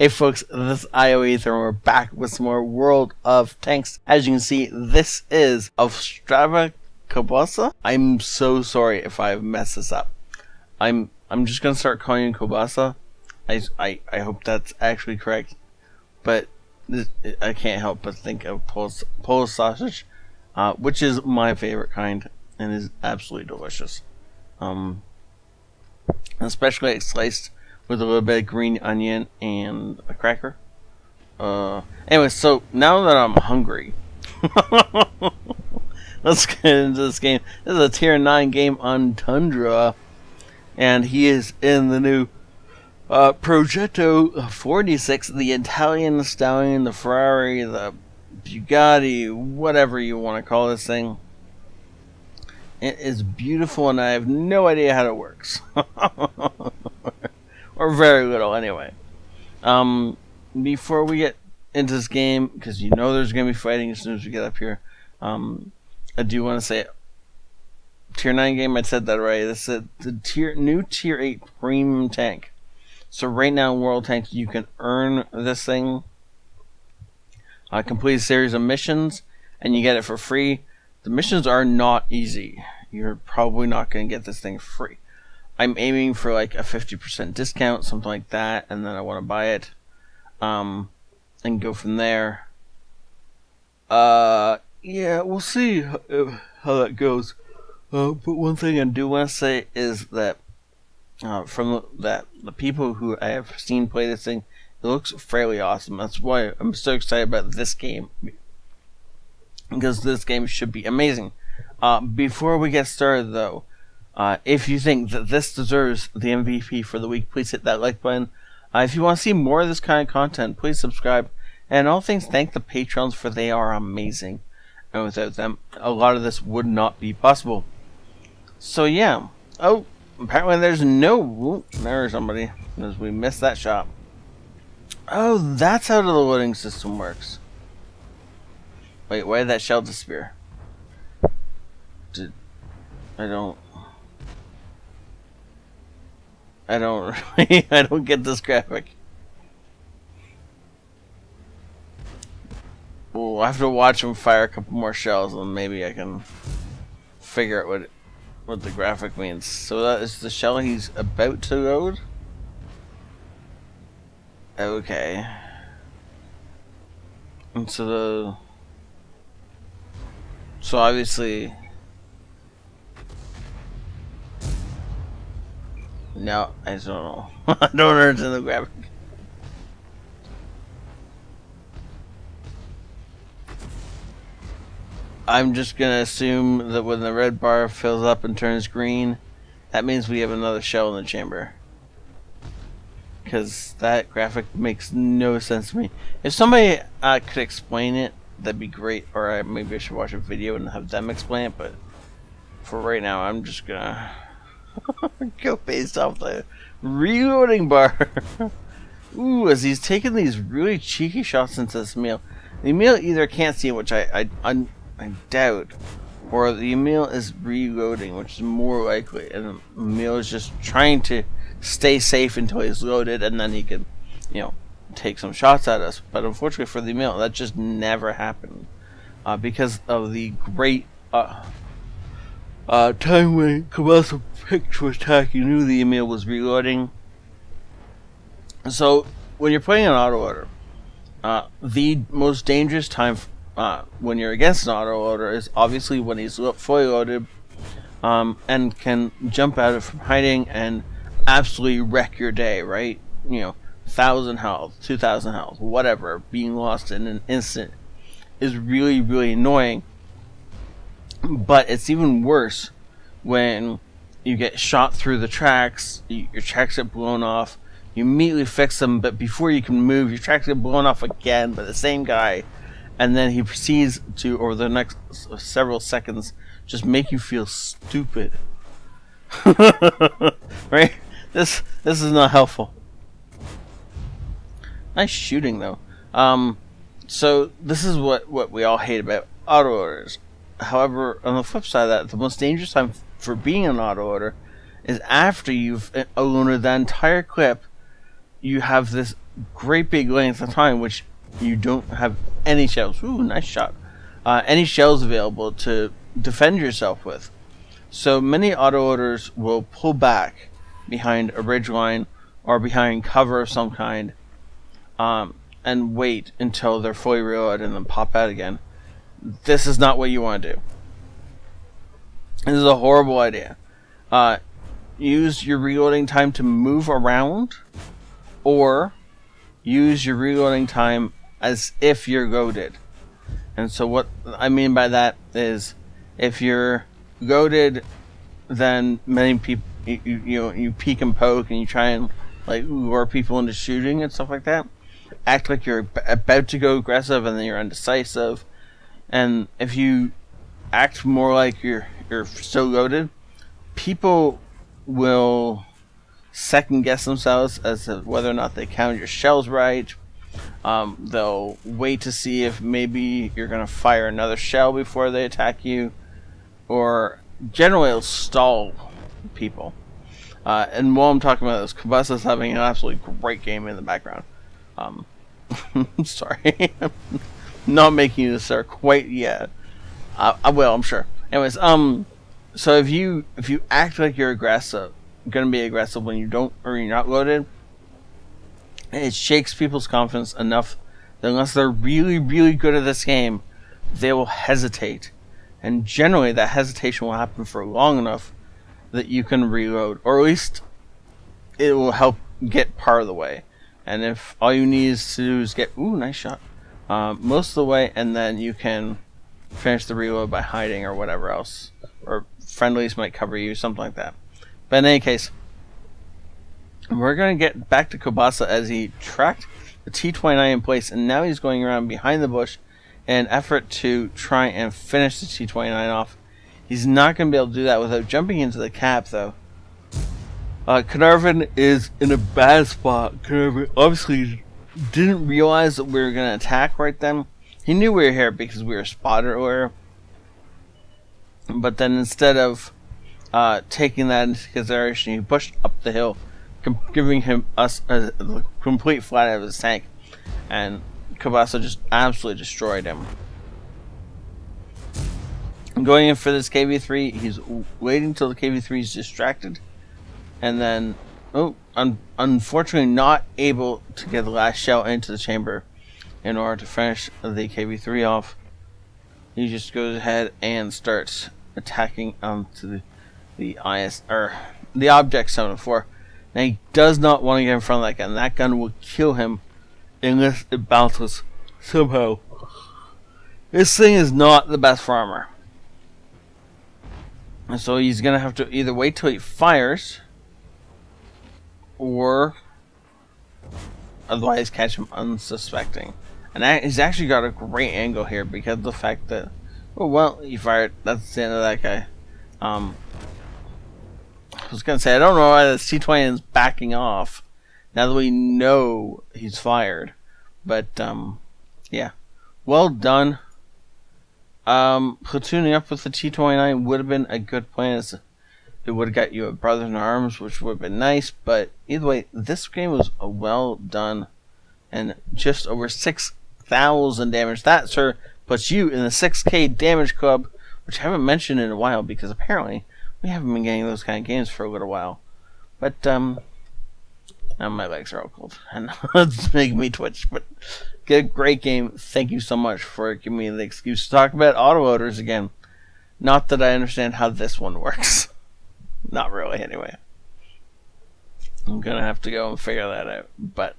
Hey folks, this is ioEther and we're back with some more World of Tanks. As you can see, this is Ostrava Kobasa. I'm so sorry if I mess this up. I'm just gonna start calling you Kobasa. I hope that's actually correct. But I can't help but think of Polish sausage, which is my favorite kind and is absolutely delicious. Especially sliced with a little bit of green onion and a cracker. Anyway, so now that I'm hungry, let's get into this game. This is a tier 9 game on Tundra, and he is in the new Progetto 46, the Italian stallion, the Ferrari, the Bugatti, whatever you want to call this thing. It is beautiful, and I have no idea how it works. Or very little, anyway. Before we get into this game, because you know there's going to be fighting as soon as we get up here, I do want to say, tier 9 game, I said that right. This is the new tier 8 premium tank. So right now in World Tanks, you can earn this thing, complete a series of missions, and you get it for free. The missions are not easy. You're probably not going to get this thing free. I'm aiming for like a 50% discount, something like that, and then I want to buy it, and go from there. Yeah, we'll see how that goes. But one thing I do want to say is that from the people who I have seen play this thing, it looks fairly awesome. That's why I'm so excited about this game, because this game should be amazing. Before we get started, though, if you think that this deserves the MVP for the week, please hit that like button. If you want to see more of this kind of content, please subscribe. And all things, thank the patrons, for they are amazing. And without them, a lot of this would not be possible. So yeah. Oh, apparently there's no... Ooh, there's somebody, because we missed that shot. Oh, that's how the loading system works. Wait, why did that shell disappear? I don't I don't get this graphic. Well, I have to watch him fire a couple more shells, and maybe I can figure out what the graphic means. So that is the shell he's about to load? Okay. And so obviously... No, I don't know. I don't understand the graphic. I'm just gonna assume that when the red bar fills up and turns green, that means we have another shell in the chamber. Because that graphic makes no sense to me. If somebody could explain it, that'd be great. Or maybe I should watch a video and have them explain it. But for right now, I'm just gonna... go based off the reloading bar. Ooh, as he's taking these really cheeky shots into this meal. The meal either can't see it, which I doubt, or the meal is reloading, which is more likely, and the meal is just trying to stay safe until he's loaded, and then he can, take some shots at us. But unfortunately for the meal, that just never happened, because of the great time when Kobasa picked to attack, you knew the email was reloading. So when you're playing an autoloader, the most dangerous time when you're against an autoloader is obviously when he's fully loaded, and can jump out from hiding and absolutely wreck your day, right? 1,000 health, 2,000 health, whatever, being lost in an instant is really, really annoying. But it's even worse when you get shot through the tracks, your tracks get blown off, you immediately fix them, but before you can move, your tracks get blown off again by the same guy, and then he proceeds to, over the next several seconds, just make you feel stupid. Right? This is not helpful. Nice shooting, though. So this is what we all hate about autoloaders. However, on the flip side of that, the most dangerous time for being an autoloader is after you've loaded that entire clip. You have this great big length of time, which you don't have any shells. Ooh, nice shot. Any shells available to defend yourself with. So many autoloaders will pull back behind a ridgeline or behind cover of some kind, and wait until they're fully reloaded and then pop out again. This is not what you want to do. This is a horrible idea. Use your reloading time to move around, or use your reloading time as if you're goaded. And so what I mean by that is, if you're goaded, then many people, you peek and poke and you try and like lure people into shooting and stuff like that. Act like you're about to go aggressive and then you're indecisive. And if you act more like you're so goaded, people will second guess themselves as to whether or not they count your shells right. They'll wait to see if maybe you're going to fire another shell before they attack you, or generally it'll stall people. And while I'm talking about this, Kabassa's having an absolutely great game in the background. Sorry, I'm not making this start quite yet. I will, I'm sure. Anyways, so if you act like you're aggressive, going to be aggressive when you don't, or you're not loaded, it shakes people's confidence enough that unless they're really, really good at this game, they will hesitate. And generally, that hesitation will happen for long enough that you can reload, or at least it will help get part of the way. And if all you need to do is get, ooh, nice shot, most of the way, and then you can finish the reload by hiding or whatever else, or friendlies might cover you, something like that. But in any case, we're going to get back to Kabassa as he tracked the T-29 in place, and now he's going around behind the bush in an effort to try and finish the T-29 off. He's not going to be able to do that without jumping into the cap, though. Carnarvon is in a bad spot. Carnarvon obviously didn't realize that we were going to attack right then. He knew we were here because we were spotted earlier. But then instead of taking that into consideration, he pushed up the hill, giving us a complete flat out of his tank. And Kabassa just absolutely destroyed him. Going in for this KV-3, he's waiting until the KV-3 is distracted. And then, unfortunately not able to get the last shell into the chamber in order to finish the KV-3 off. He just goes ahead and starts attacking onto the Object 74. Now he does not want to get in front of that gun. That gun will kill him unless it bounces somehow. This thing is not the best for armor. And so he's going to have to either wait till he fires, or otherwise catch him unsuspecting. And he's actually got a great angle here because of the fact that, oh well, he fired. That's the end of that guy. I was going to say, I don't know why the C-20 is backing off now that we know he's fired. But, yeah. Well done. Platooning up with the T-29 would have been a good plan. It would have got you a brother in arms, which would have been nice. But either way, this game was well done. And just over 6,000 damage. That, sir, puts you in the 6K damage club, which I haven't mentioned in a while because apparently we haven't been getting those kind of games for a little while. But, now my legs are all cold. And it's making me twitch. But, good, great game. Thank you so much for giving me the excuse to talk about autoloaders again. Not that I understand how this one works. Not really, anyway. I'm gonna have to go and figure that out. But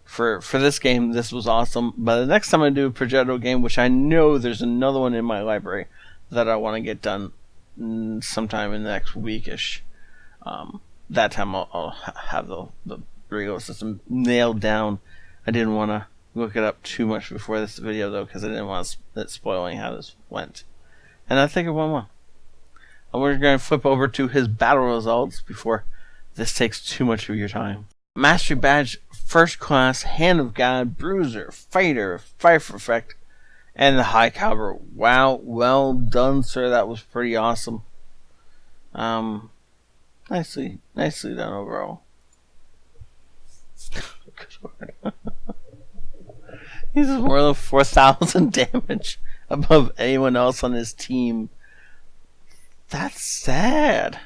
for this game, this was awesome. But the next time I do a Progetto game, which I know there's another one in my library that I want to get done sometime in the next weekish. That time I'll have the reload system nailed down. I didn't want to look it up too much before this video though, because I didn't want it spoiling how this went. And I think it went well. And we're going to flip over to his battle results before this takes too much of your time. Mastery Badge, First Class, Hand of God, Bruiser, Fighter, Fife Effect, and the High Caliber. Wow, well done, sir. That was pretty awesome. Nicely done overall. good lord. He's more than 4,000 damage above anyone else on his team. That's sad.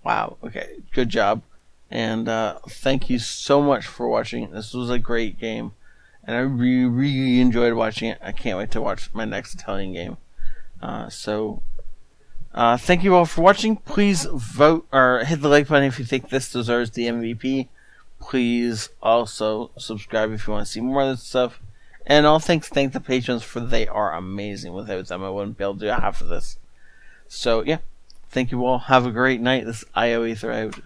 Wow. Okay. Good job. And thank you so much for watching. This was a great game. And I really, really enjoyed watching it. I can't wait to watch my next Italian game. Thank you all for watching. Please vote or hit the like button if you think this deserves the MVP. Please also subscribe if you want to see more of this stuff. And I'll thank the patrons, for they are amazing. Without them, I wouldn't be able to do half of this. So, yeah. Thank you all. Have a great night. This is ioEther out.